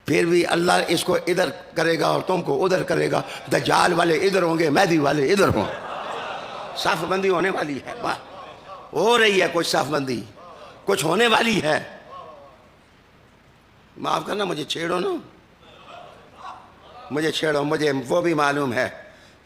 پھر بھی اللہ اس کو ادھر کرے گا اور تم کو ادھر کرے گا. دجال والے ادھر ہوں گے، مہدی والے ادھر ہوں. صف بندی ہونے والی ہے، ہو رہی ہے کچھ صف بندی، کچھ ہونے والی ہے. معاف کرنا، مجھے چھیڑو نا، مجھے چھیڑو. مجھے وہ بھی معلوم ہے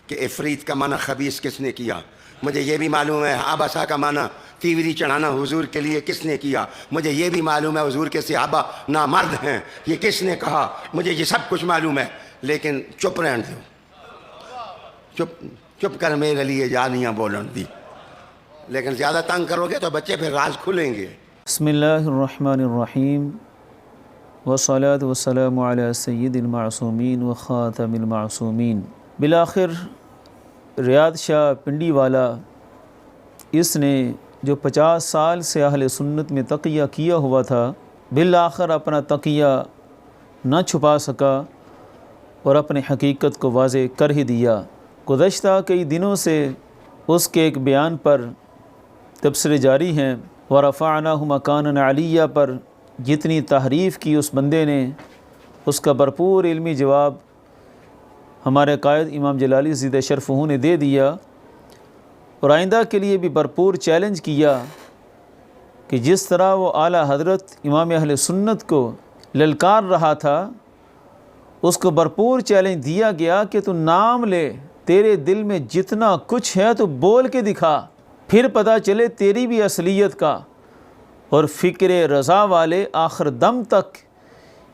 کہ عفریت کا معنی خبیث کس نے کیا. مجھے یہ بھی معلوم ہے آباسا کا معنی تیوری چڑھانا حضور کے لیے کس نے کیا. مجھے یہ بھی معلوم ہے حضور کے صحابہ نامرد ہیں، یہ کس نے کہا. مجھے یہ سب کچھ معلوم ہے، لیکن چپ رہن دو، چپ کر میرے لیے جانیاں بولن دی. لیکن زیادہ تنگ کرو گے تو بچے پھر راز کھلیں گے. بسم اللہ الرحمن الرحیم والصلاة والسلام علی سید المعصومین و خاتم المعصومین. بالآخر ریاض شاہ پنڈی والا، اس نے جو 50 سال سے اہل سنت میں تقیہ کیا ہوا تھا، بالآخر اپنا تقیہ نہ چھپا سکا اور اپنے حقیقت کو واضح کر ہی دیا. گزشتہ کئی دنوں سے اس کے ایک بیان پر تبصرے جاری ہیں. وَرَفَعْنَاهُ مَكَانًا عَلِيًّا پر جتنی تحریف کی اس بندے نے، اس کا بھرپور علمی جواب ہمارے قائد امام جلالی زیدہ شرفہ نے دے دیا، اور آئندہ کے لیے بھی بھرپور چیلنج کیا کہ جس طرح وہ اعلیٰ حضرت امام اہل سنت کو للکار رہا تھا، اس کو بھرپور چیلنج دیا گیا کہ تو نام لے، تیرے دل میں جتنا کچھ ہے تو بول کے دکھا، پھر پتہ چلے تیری بھی اصلیت کا. اور فکر رضا والے آخر دم تک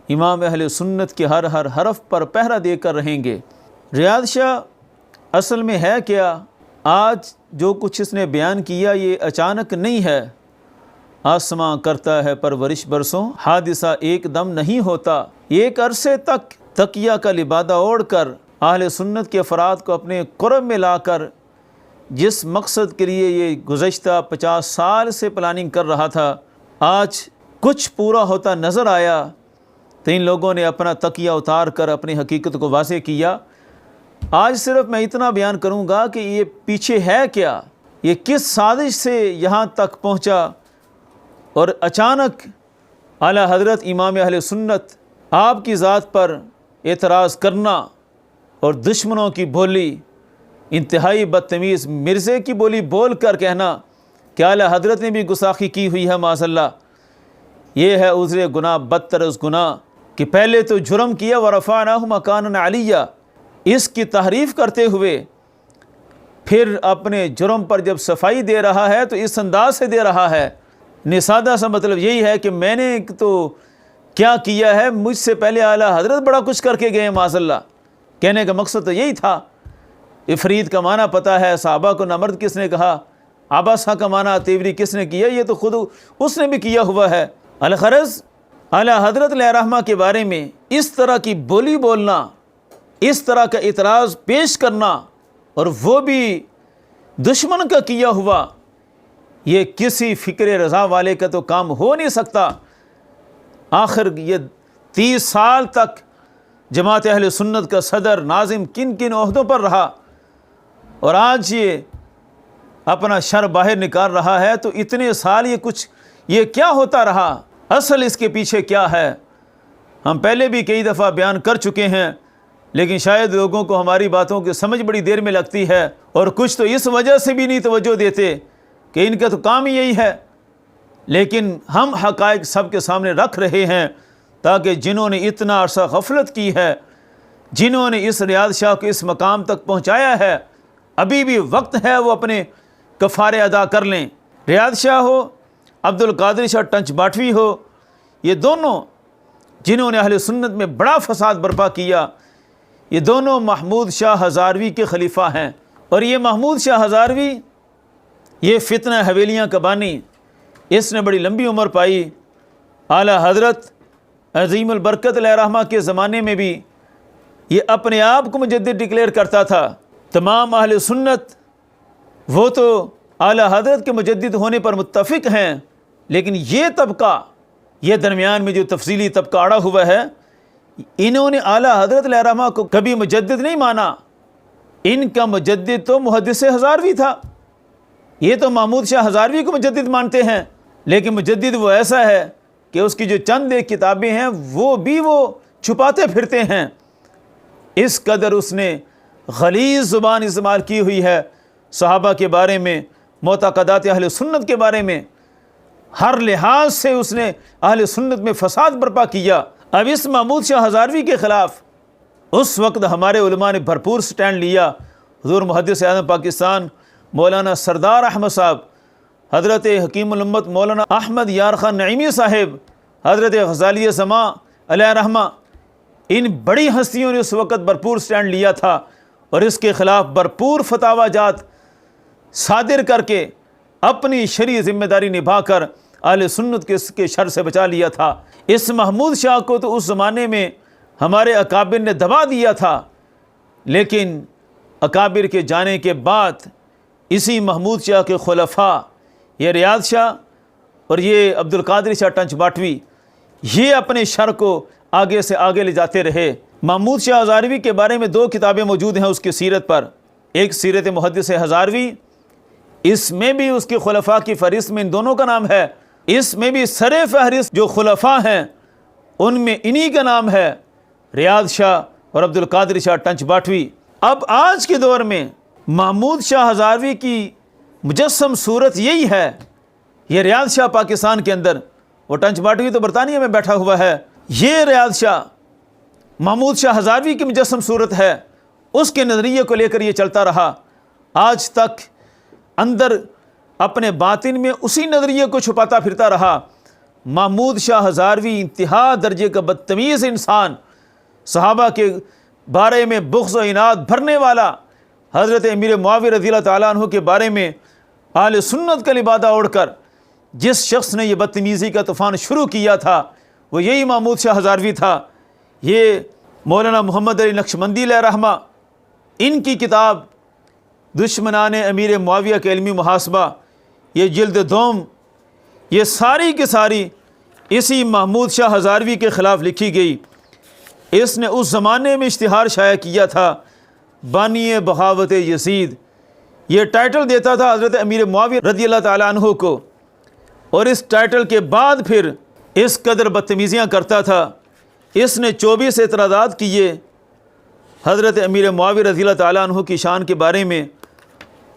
امام اہل سنت کے ہر حرف پر پہرہ دے کر رہیں گے. ریاض شاہ اصل میں ہے کیا؟ آج جو کچھ اس نے بیان کیا یہ اچانک نہیں ہے. آسماں کرتا ہے پرورش برسوں، حادثہ ایک دم نہیں ہوتا. ایک عرصے تک تقیہ کا لبادہ اوڑھ کر اہل سنت کے افراد کو اپنے قرب میں لا کر جس مقصد کے لیے یہ گزشتہ 50 سال سے پلاننگ کر رہا تھا، آج کچھ پورا ہوتا نظر آیا تو ان لوگوں نے اپنا تقیہ اتار کر اپنی حقیقت کو واضح کیا. آج صرف میں اتنا بیان کروں گا کہ یہ پیچھے ہے کیا، یہ کس سازش سے یہاں تک پہنچا، اور اچانک اعلیٰ حضرت امام اہل سنت آپ کی ذات پر اعتراض کرنا اور دشمنوں کی بولی، انتہائی بدتمیز مرزے کی بولی بول کر کہنا کہ اعلیٰ حضرت نے بھی گستاخی کی ہوئی ہے معاذ اللہ. یہ ہے عذر گناہ بدتر از گناہ کہ پہلے تو جرم کیا وَرَفَعْنَاهُ مَكَانًا عَلِيًّا، اس کی تحریف کرتے ہوئے پھر اپنے جرم پر جب صفائی دے رہا ہے تو اس انداز سے دے رہا ہے. سادہ سا مطلب یہی ہے کہ میں نے تو کیا کیا ہے، مجھ سے پہلے اعلیٰ حضرت بڑا کچھ کر کے گئے معاذ اللہ. کہنے کا مقصد تو یہی تھا. عفریت کا معنی پتہ ہے، صحابہ کو نامرد کس نے کہا، آباسا کا معنی تیوری کس نے کیا، یہ تو خود اس نے بھی کیا ہوا ہے. الغرض اعلیٰ حضرت علیہ رحمہ کے بارے میں اس طرح کی بولی بولنا، اس طرح کا اعتراض پیش کرنا، اور وہ بھی دشمن کا کیا ہوا، یہ کسی فکر رضا والے کا تو کام ہو نہیں سکتا. آخر یہ 30 سال تک جماعت اہل سنت کا صدر ناظم کن کن عہدوں پر رہا، اور آج یہ اپنا شر باہر نکال رہا ہے. تو اتنے سال یہ کیا ہوتا رہا، اصل اس کے پیچھے کیا ہے، ہم پہلے بھی کئی دفعہ بیان کر چکے ہیں، لیکن شاید لوگوں کو ہماری باتوں کی سمجھ بڑی دیر میں لگتی ہے، اور کچھ تو اس وجہ سے بھی نہیں توجہ دیتے کہ ان کا تو کام ہی یہی ہے. لیکن ہم حقائق سب کے سامنے رکھ رہے ہیں تاکہ جنہوں نے اتنا عرصہ غفلت کی ہے، جنہوں نے اس ریاض شاہ کو اس مقام تک پہنچایا ہے، ابھی بھی وقت ہے وہ اپنے کفارے ادا کر لیں. ریاض شاہ ہو، عبد القادر شاہ ٹنچ باٹوی ہو، یہ دونوں جنہوں نے اہل سنت میں بڑا فساد برپا کیا، یہ دونوں محمود شاہ ہزاروی کے خلیفہ ہیں. اور یہ محمود شاہ ہزاروی، یہ فتنہ حویلیاں کا بانی، اس نے بڑی لمبی عمر پائی. اعلیٰ حضرت عظیم البرکت علیہ رحمہ کے زمانے میں بھی یہ اپنے آپ کو مجدد ڈکلیئر کرتا تھا. تمام اہل سنت وہ تو اعلیٰ حضرت کے مجدد ہونے پر متفق ہیں، لیکن یہ طبقہ، یہ درمیان میں جو تفصیلی طبقہ اڑا ہوا ہے، انہوں نے اعلیٰ حضرت علیہ رحمہ کو کبھی مجدد نہیں مانا. ان کا مجدد تو محدث ہزاروی تھا. یہ تو محمود شاہ ہزاروی کو مجدد مانتے ہیں، لیکن مجدد وہ ایسا ہے کہ اس کی جو چند ایک کتابیں ہیں وہ بھی وہ چھپاتے پھرتے ہیں، اس قدر اس نے غلیظ زبان استعمال کی ہوئی ہے صحابہ کے بارے میں، معتقدات اہل سنت کے بارے میں، ہر لحاظ سے اس نے اہل سنت میں فساد برپا کیا۔ اب اس محمود شاہ ہزاروی کے خلاف اس وقت ہمارے علماء نے بھرپور سٹینڈ لیا۔ حضور محدث اعظم پاکستان مولانا سردار احمد صاحب، حضرت حکیم الامت مولانا احمد یار خان نعیمی صاحب، حضرت غزالی زمان علیہ رحمہ، ان بڑی ہستیوں نے اس وقت بھرپور سٹینڈ لیا تھا اور اس کے خلاف بھرپور فتاوی جات صادر کر کے اپنی شرعی ذمہ داری نبھا کر اہل سنت کے شر سے بچا لیا تھا۔ اس محمود شاہ کو تو اس زمانے میں ہمارے اکابر نے دبا دیا تھا، لیکن اکابر کے جانے کے بعد اسی محمود شاہ کے خلفاء، یہ ریاض شاہ اور یہ عبد القادر شاہ ٹنچ باٹوی، یہ اپنے شر کو آگے سے آگے لے جاتے رہے۔ محمود شاہ ہزاروی کے بارے میں 2 کتابیں موجود ہیں اس کی سیرت پر، ایک سیرت محدث ہزاروی، اس میں بھی اس کے خلفاء کی فہرست میں ان دونوں کا نام ہے، اس میں بھی سر فہرست جو خلفاء ہیں ان میں انہی کا نام ہے، ریاض شاہ اور عبد القادر شاہ ٹنچ باٹوی۔ اب آج کے دور میں محمود شاہ ہزاروی کی مجسم صورت یہی ہے، یہ ریاض شاہ پاکستان کے اندر، وہ ٹنچ باٹوی تو برطانیہ میں بیٹھا ہوا ہے، یہ ریاض شاہ محمود شاہ ہزاروی کی مجسم صورت ہے، اس کے نظریے کو لے کر یہ چلتا رہا، آج تک اندر اپنے باطن میں اسی نظریے کو چھپاتا پھرتا رہا۔ محمود شاہ ہزاروی انتہا درجے کا بدتمیز انسان، صحابہ کے بارے میں بغض و عناد بھرنے والا، حضرت امیر معاویہ رضی اللہ تعالیٰ عنہ کے بارے میں اہل سنت کا لبادہ اوڑھ کر جس شخص نے یہ بدتمیزی کا طوفان شروع کیا تھا وہ یہی محمود شاہ ہزاروی تھا۔ یہ مولانا محمد علی نقشبندی علیہ رحمہ، ان کی کتاب دشمنان امیر معاویہ کے علمی محاسبہ، یہ جلد 2، یہ ساری کی ساری اسی محمود شاہ ہزاروی کے خلاف لکھی گئی۔ اس نے اس زمانے میں اشتہار شائع کیا تھا، بانی بغاوت یزید، یہ ٹائٹل دیتا تھا حضرت امیر معاویہ رضی اللہ تعالیٰ عنہ کو، اور اس ٹائٹل کے بعد پھر اس قدر بدتمیزیاں کرتا تھا۔ اس نے 24 اعتراضات کیے حضرت امیر معاویہ رضی اللہ تعالیٰ عنہ کی شان کے بارے میں،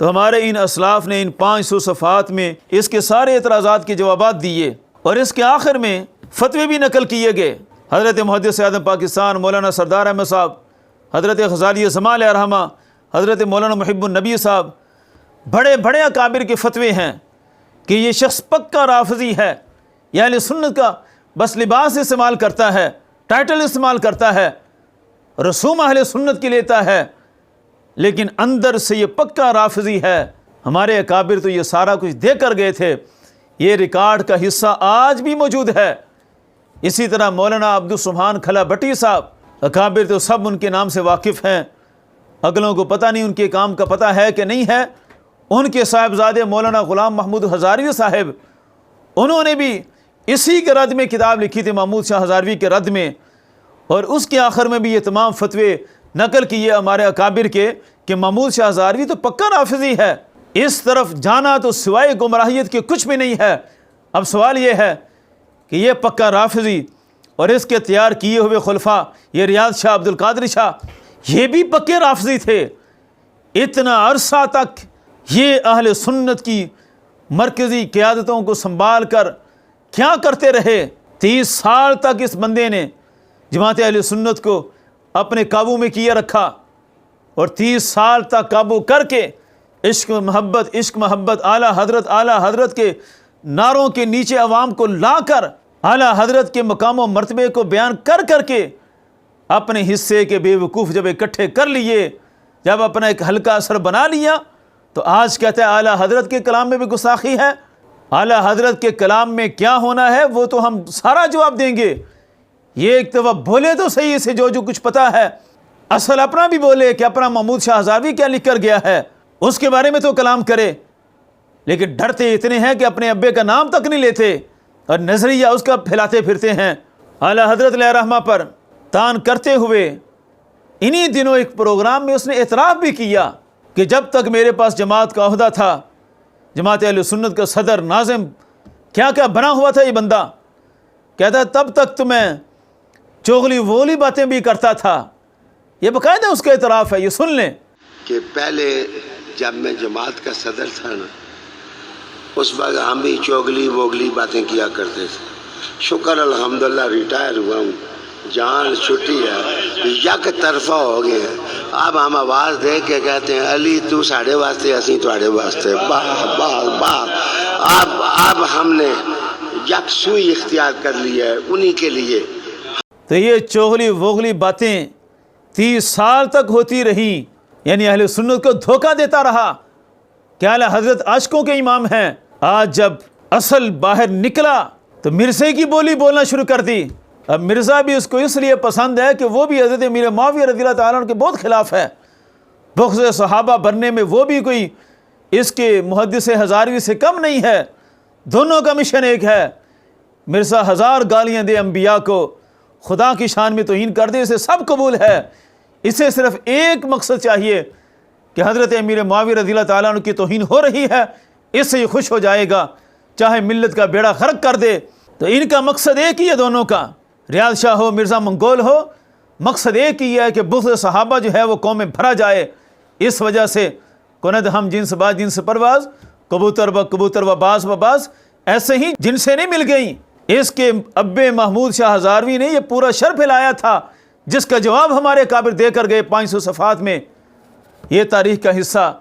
تو ہمارے ان اسلاف نے ان 500 صفحات میں اس کے سارے اعتراضات کے جوابات دیے، اور اس کے آخر میں فتوے بھی نقل کیے گئے۔ حضرت محدث اعظم پاکستان مولانا سردار احمد صاحب، حضرت غزالی زمان علیہ رحمہ، حضرت مولانا محب النبی صاحب، بڑے بڑے اکابر کے فتوے ہیں کہ یہ شخص پکا رافضی ہے، یہ اہل سنت کا بس لباس استعمال کرتا ہے، ٹائٹل استعمال کرتا ہے، رسوم اہل سنت کی لیتا ہے، لیکن اندر سے یہ پکا رافضی ہے۔ ہمارے اکابر تو یہ سارا کچھ دے کر گئے تھے، یہ ریکارڈ کا حصہ آج بھی موجود ہے۔ اسی طرح مولانا عبد السبحان کھلا بٹی صاحب، اکابر تو سب ان کے نام سے واقف ہیں، اگلوں کو پتہ نہیں ان کے کام کا پتہ ہے کہ نہیں ہے۔ ان کے صاحبزادے مولانا غلام محمود ہزاروی صاحب، انہوں نے بھی اسی کے رد میں کتاب لکھی تھی، محمود شاہ ہزاروی کے رد میں، اور اس کے آخر میں بھی یہ تمام فتوے نقل کیے ہمارے اکابر کے کہ محمود شاہ ہزاروی تو پکا رافضی ہے، اس طرف جانا تو سوائے گمراہیت کے کچھ بھی نہیں ہے۔ اب سوال یہ ہے کہ یہ پکا رافضی اور اس کے تیار کیے ہوئے خلفاء، یہ ریاض شاہ، عبد القادر شاہ، یہ بھی پکے رافضی تھے۔ اتنا عرصہ تک یہ اہل سنت کی مرکزی قیادتوں کو سنبھال کر کیا کرتے رہے؟ 30 سال تک اس بندے نے جماعت اہل سنت کو اپنے قابو میں کیے رکھا، اور 30 سال تک قابو کر کے عشق محبت اعلیٰ حضرت کے نعروں کے نیچے عوام کو لا کر اعلیٰ حضرت کے مقام و مرتبے کو بیان کر کر کے اپنے حصے کے بے وقوف جب اکٹھے کر لیے، جب اپنا ایک ہلکا اثر بنا لیا، تو آج کہتے ہیں اعلیٰ حضرت کے کلام میں بھی گستاخی ہے۔ اعلیٰ حضرت کے کلام میں کیا ہونا ہے وہ تو ہم سارا جواب دیں گے، یہ ایک دفعہ بولے تو صحیح اسے جو کچھ پتا ہے، اصل اپنا بھی بولے کہ اپنا محمود شاہ ہزاروی کیا لکھ کر گیا ہے، اس کے بارے میں تو کلام کرے، لیکن ڈرتے اتنے ہیں کہ اپنے ابے کا نام تک نہیں لیتے اور نظریہ اس کا پھیلاتے پھرتے ہیں۔ اعلیٰ حضرت علیہ رحمہ پر تان کرتے ہوئے انہی دنوں ایک پروگرام میں اس نے اعتراف بھی کیا کہ جب تک میرے پاس جماعت کا عہدہ تھا، جماعت اہل سنت کا صدر ناظم کیا کیا بنا ہوا تھا یہ بندہ، کہتا ہے تب تک تو میں چغلی وغلی باتیں بھی کرتا تھا، یہ باقاعدہ اس کا اعتراف ہے، یہ سن لیں۔ کہ پہلے جب میں جماعت کا صدر تھا نا، اس وقت ہم بھی چوگلی ووگلی باتیں کیا کرتے تھے۔ شکر الحمدللہ ریٹائر ہوا ہوں، جان چھٹی ہے، یک طرفہ ہو گئے ہیں۔ اب ہم آواز دے کے کہتے ہیں علی تو ساڑھے واسطے اسی تواڑے واسطے، باہ باہ باہ۔ اب ہم نے یک سوئی اختیار کر لیا ہے انہی کے لیے۔ تو یہ چغلی وغلی باتیں 30 سال تک ہوتی رہی، یعنی اہل سنت کو دھوکہ دیتا رہا کہ اعلیٰ حضرت عاشقوں کے امام ہیں۔ آج جب اصل باہر نکلا تو مرزے کی بولی بولنا شروع کر دی۔ اب مرزا بھی اس کو اس لیے پسند ہے کہ وہ بھی حضرت امیر معاویہ رضی اللہ تعالیٰ عنہ کے بہت خلاف ہے، بغض صحابہ بننے میں وہ بھی کوئی اس کے محدث ہزاروی سے کم نہیں ہے، دونوں کا مشن ایک ہے۔ مرزا ہزار گالیاں دے انبیاء کو، خدا کی شان میں توہین کر دے، اسے سب قبول ہے، اسے صرف ایک مقصد چاہیے کہ حضرت امیر معاویہ رضی اللہ تعالیٰ عنہ کی توہین ہو رہی ہے، اس سے یہ خوش ہو جائے گا، چاہے ملت کا بیڑا غرق کر دے۔ تو ان کا مقصد ایک ہی ہے دونوں کا، ریاض شاہ ہو مرزا منگول ہو، مقصد ایک ہی ہے کہ بغض صحابہ جو ہے وہ قوم میں بھرا جائے۔ اس وجہ سے کند ہم جنس با جنس پرواز، کبوتر و کبوتر و باز و باز، ایسے ہی جن سے نہیں مل گئیں۔ اس کے اب محمود شاہ ہزاروی نے یہ پورا شر پھیلایا تھا، جس کا جواب ہمارے کابر دے کر گئے 500 صفحات میں۔ یہ تاریخ کا حصہ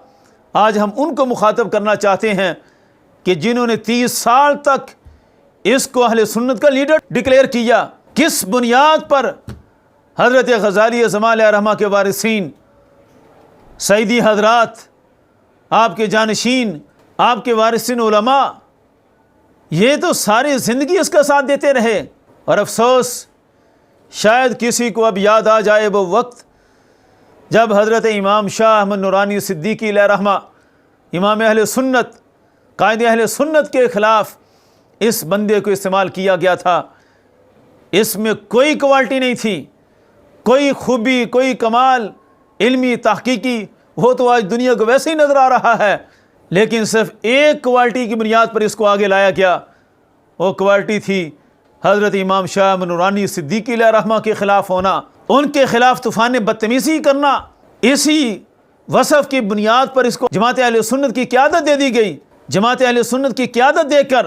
آج ہم ان کو مخاطب کرنا چاہتے ہیں کہ جنہوں نے 30 سال تک اس کو اہل سنت کا لیڈر ڈکلیئر کیا۔ کس بنیاد پر حضرت غزالی زمان علیہ رحمہ کے وارثین، سیدی حضرات، آپ کے جانشین، آپ کے وارثین علماء، یہ تو ساری زندگی اس کا ساتھ دیتے رہے۔ اور افسوس، شاید کسی کو اب یاد آ جائے وہ وقت جب حضرت امام شاہ احمد نورانی صدیقی علیہ رحمہ، امام اہل سنت، قائد اہل سنت کے خلاف اس بندے کو استعمال کیا گیا تھا۔ اس میں کوئی کوالٹی نہیں تھی، کوئی خوبی، کوئی کمال علمی تحقیقی، وہ تو آج دنیا کو ویسے ہی نظر آ رہا ہے، لیکن صرف ایک کوالٹی کی بنیاد پر اس کو آگے لایا گیا، وہ کوالٹی تھی حضرت امام شاہ احمد نورانی صدیقی علیہ رحمہ کے خلاف ہونا، ان کے خلاف طوفان بدتمیزی کرنا۔ اسی وصف کی بنیاد پر اس کو جماعت اہل سنت کی قیادت دے دی گئی۔ جماعت اہل سنت کی قیادت دے کر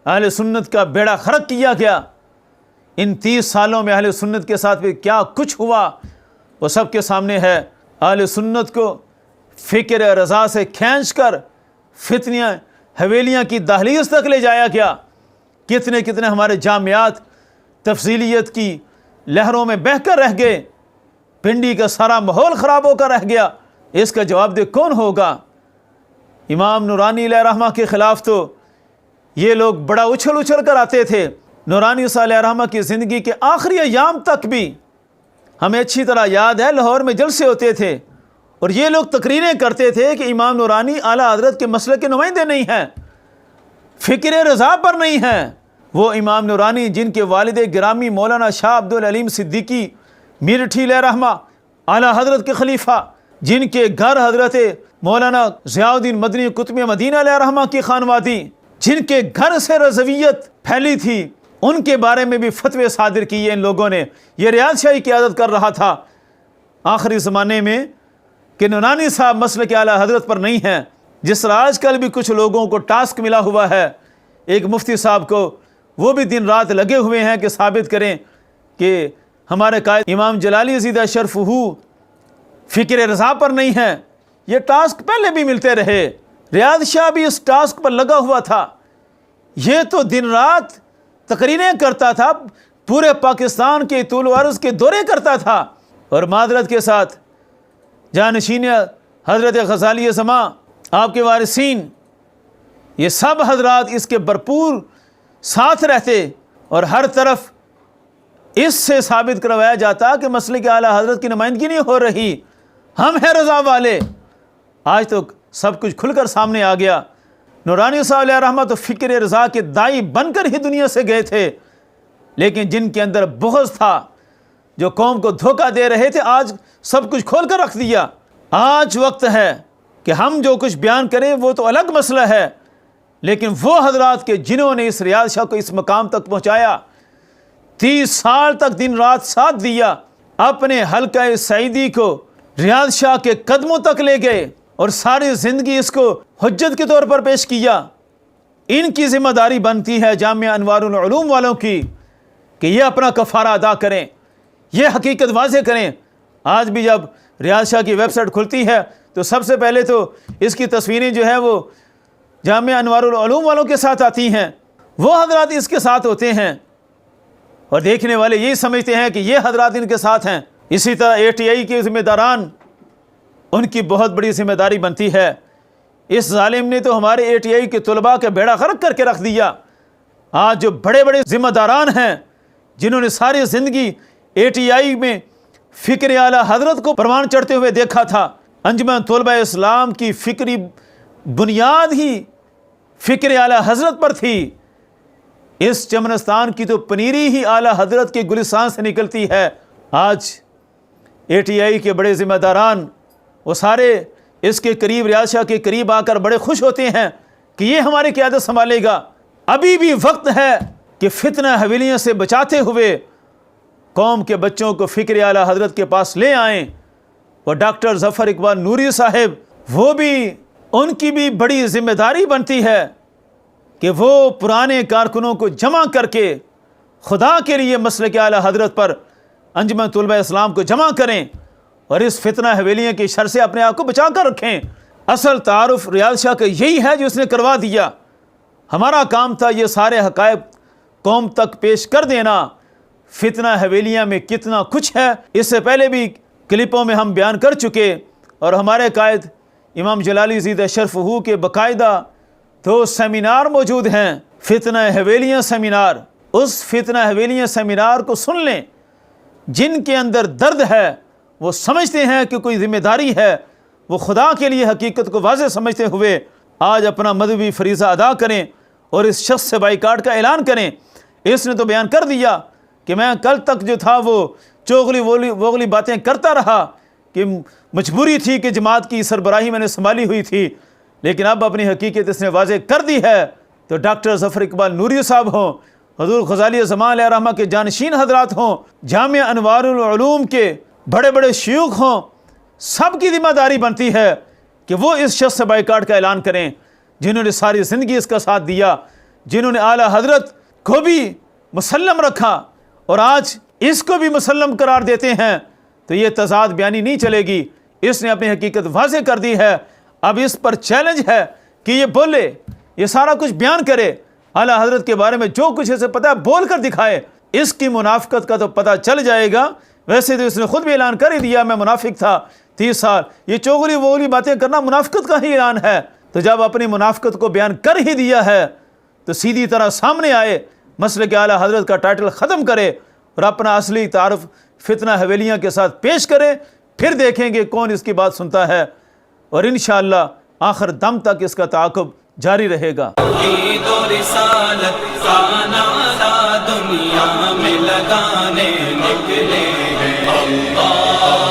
اہل سنت کا بیڑا غرق کیا گیا۔ ان 30 سالوں میں اہل سنت کے ساتھ بھی کیا کچھ ہوا وہ سب کے سامنے ہے۔ اہل سنت کو فکر رضا سے کھینچ کر فتنیاں حویلیاں کی دہلیز تک لے جایا گیا۔ کتنے کتنے ہمارے جامعات تفضیلیت کی لہروں میں بہہ کر رہ گئے، پنڈی کا سارا ماحول خراب ہو کر رہ گیا۔ اس کا جواب دہ کون ہوگا؟ امام نورانی علیہ رحمہ کے خلاف تو یہ لوگ بڑا اچھل اچھل کر آتے تھے۔ نورانی صاحب علیہ رحمہ کی زندگی کے آخری ایام تک بھی ہمیں اچھی طرح یاد ہے، لاہور میں جلسے ہوتے تھے اور یہ لوگ تقریریں کرتے تھے کہ امام نورانی اعلیٰ حضرت کے مسلک کے نمائندے نہیں ہیں، فکر رضا پر نہیں ہیں۔ وہ امام نورانی جن کے والد گرامی مولانا شاہ عبدالعلیم صدیقی میرٹھی علیہ رحمہ اعلیٰ حضرت کے خلیفہ، جن کے گھر حضرت مولانا ضیاء الدین مدنی قطب مدینہ علیہ رحمہ کی خانوادی، جن کے گھر سے رضویت پھیلی تھی، ان کے بارے میں بھی فتوے صادر کیے ان لوگوں نے۔ یہ ریاض شاہی قیادت کر رہا تھا آخری زمانے میں کہ نورانی صاحب مسلک اعلیٰ حضرت پر نہیں ہیں۔ جس طرح آج کل بھی کچھ لوگوں کو ٹاسک ملا ہوا ہے، ایک مفتی صاحب کو، وہ بھی دن رات لگے ہوئے ہیں کہ ثابت کریں کہ ہمارے قائد امام جلالی زیدہ شرفہ فکر رضا پر نہیں ہیں۔ یہ ٹاسک پہلے بھی ملتے رہے، ریاض شاہ بھی اس ٹاسک پر لگا ہوا تھا۔ یہ تو دن رات تقریریں کرتا تھا، پورے پاکستان کے طول و عرض کے دورے کرتا تھا، اور معذرت کے ساتھ جانشین حضرت غزالی زمان، آپ کے وارثین، یہ سب حضرات اس کے بھرپور ساتھ رہتے اور ہر طرف اس سے ثابت کروایا جاتا کہ مسلک اعلیٰ حضرت کی نمائندگی نہیں ہو رہی، ہم ہیں رضا والے۔ آج تو سب کچھ کھل کر سامنے آ گیا۔ نورانی صاحب علیہ رحمہ تو فکر رضا کے دائی بن کر ہی دنیا سے گئے تھے، لیکن جن کے اندر بغض تھا، جو قوم کو دھوکہ دے رہے تھے، آج سب کچھ کھول کر رکھ دیا۔ آج وقت ہے کہ ہم جو کچھ بیان کریں وہ تو الگ مسئلہ ہے، لیکن وہ حضرات کے جنہوں نے اس ریاض شاہ کو اس مقام تک پہنچایا، 30 سال تک دن رات ساتھ دیا، اپنے حلقہ سعیدی کو ریاض شاہ کے قدموں تک لے گئے اور ساری زندگی اس کو حجت کے طور پر پیش کیا۔ ان کی ذمہ داری بنتی ہے جامعہ انوار العلوم والوں کی کہ یہ اپنا کفارہ ادا کریں، یہ حقیقت واضح کریں۔ آج بھی جب ریاض شاہ کی ویب سائٹ کھلتی ہے تو سب سے پہلے تو اس کی تصویریں جو ہے وہ جامعہ انوار العلوم والوں کے ساتھ آتی ہیں، وہ حضرات اس کے ساتھ ہوتے ہیں اور دیکھنے والے یہی سمجھتے ہیں کہ یہ حضرات ان کے ساتھ ہیں۔ اسی طرح ATI کے ذمہ داران، ان کی بہت بڑی ذمہ داری بنتی ہے۔ اس ظالم نے تو ہمارے ATI کے طلباء کا بیڑا غرق کر کے رکھ دیا۔ آج جو بڑے بڑے ذمہ داران ہیں جنہوں نے ساری زندگی ATI میں فکر اعلیٰ حضرت کو پروان چڑھتے ہوئے دیکھا تھا، انجمن طلبہ اسلام کی فکری بنیاد ہی فکر اعلیٰ حضرت پر تھی۔ اس چمنستان کی تو پنیری ہی اعلیٰ حضرت کے گلستان سے نکلتی ہے۔ آج ATI کے بڑے ذمہ داران وہ سارے اس کے قریب، ریاض شاہ کے قریب آ کر بڑے خوش ہوتے ہیں کہ یہ ہماری قیادت سنبھالے گا۔ ابھی بھی وقت ہے کہ فتنہ حویلیوں سے بچاتے ہوئے قوم کے بچوں کو فکر اعلیٰ حضرت کے پاس لے آئیں۔ اور ڈاکٹر ظفر اقبال نوری صاحب، وہ بھی، ان کی بھی بڑی ذمہ داری بنتی ہے کہ وہ پرانے کارکنوں کو جمع کر کے خدا کے لیے مسلک اعلیٰ حضرت پر انجمن طلبہ اسلام کو جمع کریں اور اس فتنہ حویلیوں کی شر سے اپنے آپ کو بچا کر رکھیں۔ اصل تعارف ریاض شاہ کا یہی ہے جو اس نے کروا دیا۔ ہمارا کام تھا یہ سارے حقائق قوم تک پیش کر دینا۔ فتنہ حویلیاں میں کتنا کچھ ہے اس سے پہلے بھی کلپوں میں ہم بیان کر چکے، اور ہمارے قائد امام جلالی زیدہ شرف ہو کے باقاعدہ 2 سیمینار موجود ہیں، فتنہ حویلیاں سیمینار۔ اس فتنہ حویلیاں سیمینار کو سن لیں۔ جن کے اندر درد ہے وہ سمجھتے ہیں کہ کوئی ذمہ داری ہے، وہ خدا کے لیے حقیقت کو واضح سمجھتے ہوئے آج اپنا مذہبی فریضہ ادا کریں اور اس شخص سے بائیکاٹ کا اعلان کریں۔ اس نے تو بیان کر دیا کہ میں کل تک جو تھا وہ چوغلی ووغلی باتیں کرتا رہا کہ مجبوری تھی کہ جماعت کی سربراہی میں نے سنبھالی ہوئی تھی، لیکن اب اپنی حقیقت اس نے واضح کر دی ہے۔ تو ڈاکٹر ظفر اقبال نوری صاحب ہوں، حضور غزالی زمان علیہ رحمہ کے جانشین حضرات ہوں، جامعہ انوار العلوم کے بڑے بڑے شیوخ ہوں، سب کی ذمہ داری بنتی ہے کہ وہ اس شخص سے بائیکاٹ کا اعلان کریں جنہوں نے ساری زندگی اس کا ساتھ دیا، جنہوں نے اعلیٰ حضرت کو بھی مسلم رکھا اور آج اس کو بھی مسلم قرار دیتے ہیں۔ تو یہ تضاد بیانی نہیں چلے گی۔ اس نے اپنی حقیقت واضح کر دی ہے، اب اس پر چیلنج ہے کہ یہ بولے، یہ سارا کچھ بیان کرے، اعلیٰ حضرت کے بارے میں جو کچھ اسے پتہ ہے بول کر دکھائے۔ اس کی منافقت کا تو پتہ چل جائے گا۔ ویسے تو اس نے خود بھی اعلان کر ہی دیا میں منافق تھا 30 سال۔ یہ چوغلی ووغلی باتیں کرنا منافقت کا ہی اعلان ہے۔ تو جب اپنی منافقت کو بیان کر ہی دیا ہے تو سیدھی طرح سامنے آئے، مسلک اعلیٰ حضرت کا ٹائٹل ختم کرے اور اپنا اصلی تعارف فتنہ حویلیاں کے ساتھ پیش کرے، پھر دیکھیں گے کون اس کی بات سنتا ہے، اور انشاءاللہ آخر دم تک اس کا تعاقب جاری رہے گا۔ توحید و رسالت کا نعرہ دنیا میں لگانے نکلے ہیں۔ اللہ